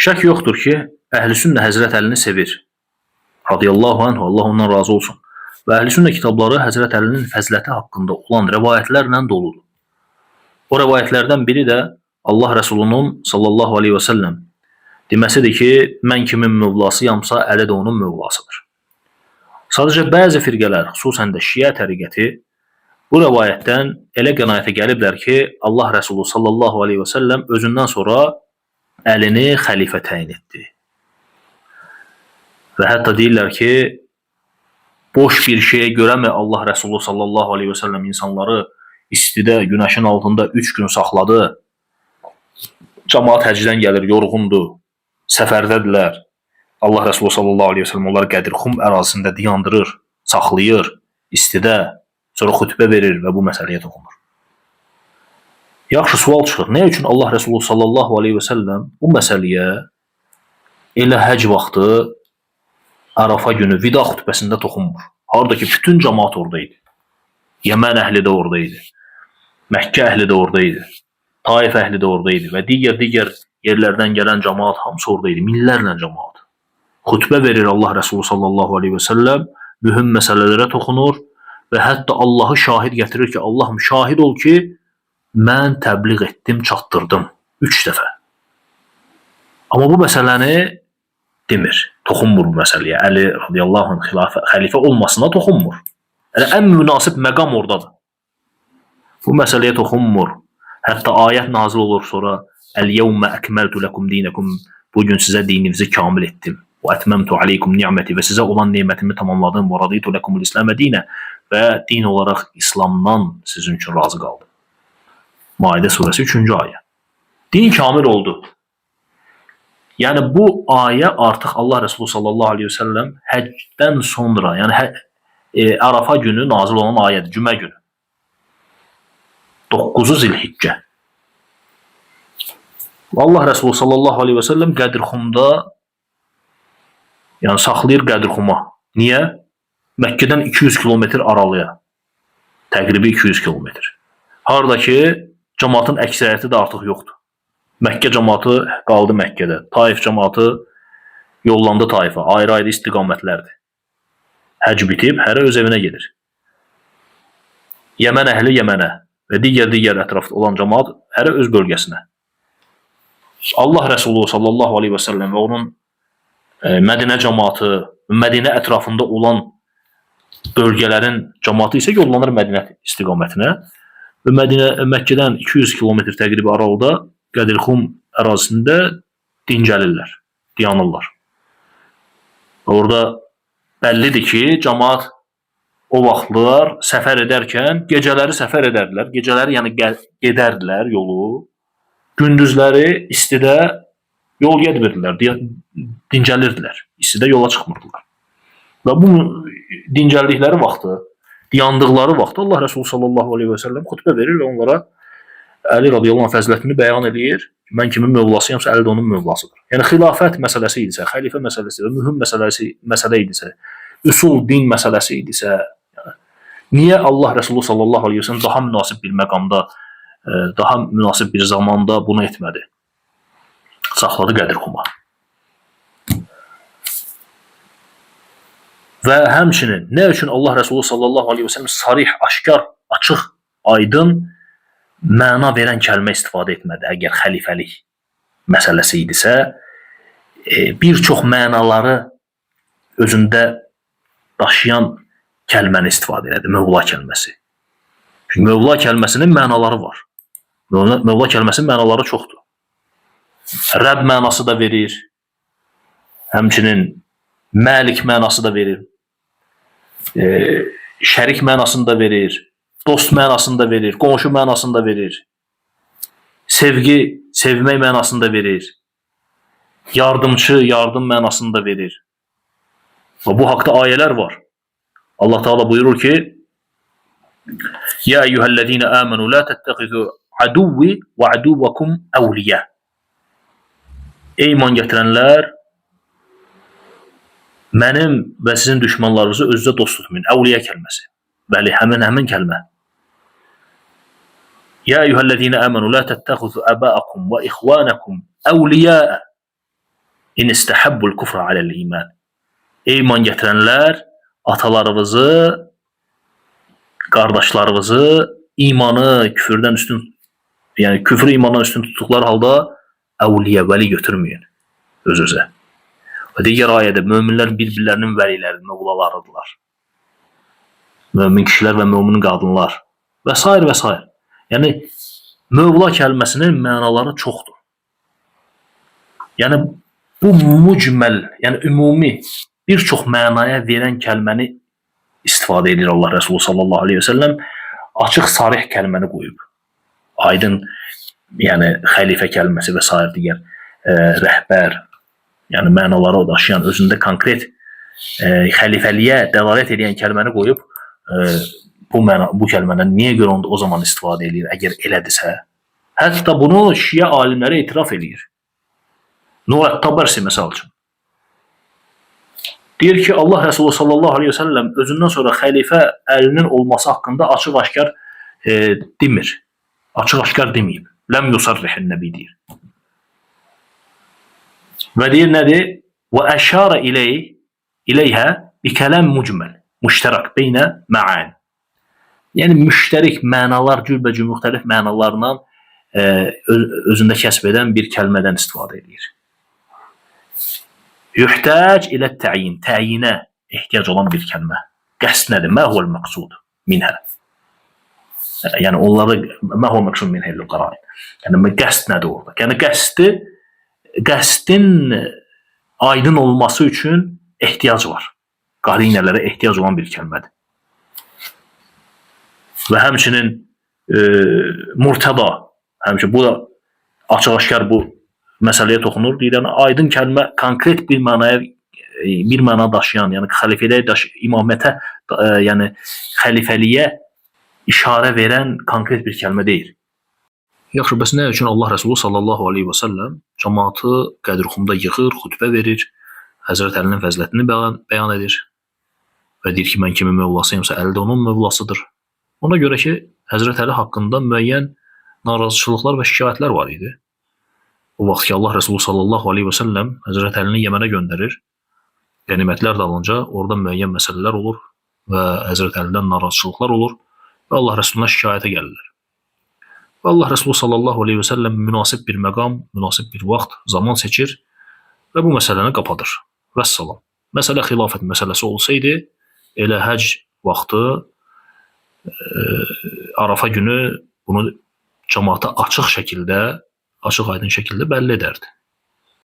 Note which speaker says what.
Speaker 1: Şək yoxdur ki, Əhl-i-Sünnə Həzrət Əlini sevir. Radiyallahu anhu, Allah ondan razı olsun. Və Əhl-i-Sünnə kitabları Həzrət Əlinin fəziləti haqqında olan rəvayətlərlə doludur. O rəvayətlərdən biri də Allah Rəsulunun sallallahu aleyhi və səlləm deməsidir ki, mən kimin mövlasıyamsa, Əli də onun mövlasıdır. Sadəcə bəzi firqələr, xüsusən də Şiə təriqəti, bu rəvayətdən elə qənaətə gəliblər ki, Allah Rəsulu sallallahu aleyhi və səlləm özündən sonra Əlini xəlifə təyin etdi. Və hətta deyirlər ki, boş bir şeyə görəmi Allah Rəsulu sallallahu aleyhi və səlləm insanları istidə, günəşin altında 3 gün saxladı. Cəmaat həcdən gəlir, yorğundur, səfərdədirlər. Allah Rəsulu sallallahu aleyhi və səlləm onları Qədirxum ərazisində dayandırır, saxlayır, istidə, sonra xütbə verir və bu məsələyə toxunur. Yaxşı sual çıxır. Nə üçün Allah Rəsulu sallallahu aleyhi və səlləm bu məsələyə elə həc vaxtı Ərafa günü vida xütbəsində toxunmur? Harada ki, bütün cəmaat oradaydı. Yəmən əhli də oradaydı. Məkkə əhli də oradaydı. Taif əhli də oradaydı və digər yerlərdən gələn cəmaat hamısı oradaydı. Minlərlə cəmaat. Xütbə verir Allah Rəsulu sallallahu aleyhi və səlləm, mühüm məsələlərə toxunur və hətta Allahı şahid gətirir ki, Allahım şahid ol ki, mən təbliğ etdim, çatdırdım 3 dəfə. Amma bu məsələni demir, toxunmur bu məsələyə. Əli radiyallahu anh xəlifə olmasına toxunmur. Yəni, ən münasib məqam oradadır. Bu məsələyə toxunmur. Hətta ayət nazil olur sonra Əl-yevmə əkməltu ləkum dinəkum, bugün sizə dininizi kamil etdim. Və ətməmtu aleykum ni'məti, və sizə olan nemətimi tamamladım. Və raditu ləkumul İsləmə dinə, və din olaraq İslamdan sizin üçün razı qaldım. Maidə surəsi 3-cü ayə. Din kamil oldu. Yəni bu ayə artıq Allah Rəsulü sallallahu aleyhi və səlləm həcdən sonra, yəni Ərafa günü nazil olan ayədir, cümə günü. 9-cu Zilhiccə. Allah Rəsulü sallallahu aleyhi və səlləm Qədirxumda, yəni saxlayır Qədirxuma. Niyə? Məkkədən 200 kilometr aralıya. Təqribi 200 kilometr. Harada ki, cəmaatın əksəriyyəti də artıq yoxdur. Məkkə cəmaatı qaldı Məkkədə. Taif cəmaatı yollandı Taifə. Ayrı-ayrı istiqamətlərdir. Həc bitib, hərə öz evinə gedir. Yəmən əhli Yəmənə və digər ətrafda olan cəmaat hərə öz bölgəsinə. Allah Rəsulü sallallahu aleyhi və səlləm və onun Mədinə cəmaatı, Mədinə ətrafında olan bölgələrin cəmaatı isə yollanır Mədinə istiqamətinə. Və Məkkədən 200 kilometr təqribi aralıda Qədirxum ərazisində dincəlirlər, dayanırlar. Orada bəllidir ki, cəmaat o vaxtlar səfər edərkən gecələri səfər edərdilər. Gecələri yəni gedərdilər yolu. Gündüzləri istidə yol getmirdilər, dincəlirdilər. İstidə yola çıxmırdılar. Və bu dincəldikləri vaxtı, dayandıqları vaxtda Allah Rəsulü sallallahu aleyhi və səlləm xütbə verir və onlara Əli radiyallahu anh fəzilətini bəyan edir. Mən kimin mövlasıyamsa, Əli də onun mövlasıdır. Yəni xilafət məsələsi idisə, xəlifə məsələsi və mühüm məsələ idisə, üsul din məsələsi idisə, niyə Allah Rəsulü sallallahu aleyhi və səlləm daha münasib bir məqamda, daha münasib bir zamanda bunu etmədi? Saxladı Qədirxuma. Və həmçinin nə üçün Allah Rəsulü sallallahu aleyhi və səlləm sarih, aşkar, açıq, aydın məna verən kəlmə istifadə etmədi? Əgər xəlifəlik məsələsi idisə, bir çox mənaları özündə daşıyan kəlməni istifadə elədi, Mövla kəlməsi. Çünki Mövla kəlməsinin mənaları var. Mövla kəlməsinin mənaları çoxdur. Rəbb mənası da verir, həmçinin məlik mənası da verir, şərik mənasını da verir, dost mənasını da verir, qonşu mənasını da verir, sevgi, sevmək mənasını da verir, yardımçı, yardım mənasını da verir. Və bu haqda ayələr var. Allah Teala buyurur ki, Ya eyyuhəl-ləzīnə əmənu la təttəxizu aduvvi və aduvvakum əvliyə. Ey iman gətirənlər, mənim və sizin düşmanlarınızı özünüzə dost tutmayın. Əvliyə kəlməsi. Bəli, həmin kəlmə. Ya eyyuhəl-ləzīnə əmənu la təttəxizu əbəəkum və ixvanakum əvliyə. İn istəhabbul kufra aləl iman. Ey iman gətirənlər, atalarınızı, qardaşlarınızı imanı küfürdən üstün, yəni küfrü imandan üstün tutduqları halda əvliyə, vəli götürməyin öz-özə. Və digər ayədə möminlər bir-birlərinin vəliləri, mövlalarıdırlar. Mömin kişilər və mömin qadınlar və s. və s. Yəni mövla kəlməsinin mənaları çoxdur. Yəni bu mücməl, yəni ümumi bir çox mənaya verən kəlməni istifadə edir Allah Resulü sallallahu aleyhi ve sellem. Açıq sarih kəlməni qoyub. Aydın, yəni xəlifə kəlməsi və s. digər rəhbər, yəni mənaları daşıyan, özündə konkret xəlifəliyə dəlalət edən kəlməni qoyub, bu kəlmədən niyə görə o zaman istifadə edir, əgər elədirsə? Hətta bunu şiə alimləri etiraf edir. Nuh Ət-Təbərsi məsəl üçün. Deyir ki, Allah Resulü sallallahu aleyhi ve sellem özündən sonra xəlifə əlinin olması haqqında açıq-aşkar demir. Açıq-aşkar deməyib. Ləm yusarrihin nəbi deyir. Və deyir nədir? Və əşarə iləyhə bi kələm mücməl, müştərək beynə mə'an. Yəni müştərik mənalar, cürbəcür müxtəlif mənalarla özündə kəsb edən bir kəlmədən istifadə edir. Yuhtac ilə təyin, təyinə ehtiyac olan bir kəlmə. Qəsd nədir? Mə huvəl məqsud minhə. Yəni onları mə huvəl məqsud minhə ilə qarayn. Yəni qəsd nədir orada? Yəni qəsdin aydın olması üçün ehtiyac var. Qarinələrə ehtiyac olan bir kəlmədir. Və həmçinin murtada, həmçinin bu da açıq-aşkar bu məsələyə toxunur. Deyir, yəni aydın kəlmə konkret bir məna daşıyan, yəni xəlifəliyə, imamətə, yəni xəlifəliyə işarə verən konkret bir kəlmə deyil. Yaxşı, bəs nə üçün Allah Resulü sallallahu aleyhi ve sellem cəmaatı Qədirxumda yığır, xütbə verir, Həzrət Əlinin fəzilətini bəyan edir və deyir ki, mən kimin mövlasıyımsa, Əli də onun mövlasıdır. Ona görə ki, Həzrət Əli haqqında müəyyən narazıçılıqlar və şikayətlər var idi. O vaxt ki, Allah Resulü sallallahu aleyhi ve sellem Həzrət Əlini Yəmənə göndərir, qənimətlər dalınca orada müəyyən məsələlər olur və Həzrət Əlidən narazıçılıqlar olur və Allah Resuluna şikayətə gəlirlər. Və Allah Resulü sallallahu aleyhi ve sellem münasib bir məqam, münasib bir vaxt, zaman seçir və bu məsələni qapadır. Vəssalam. Məsələ xilafət məsələsi olsaydı, elə həc vaxtı, Arafa günü bunu cəmaata açıq şəkildə, açıq aydın şəkildə bəlli edərdi.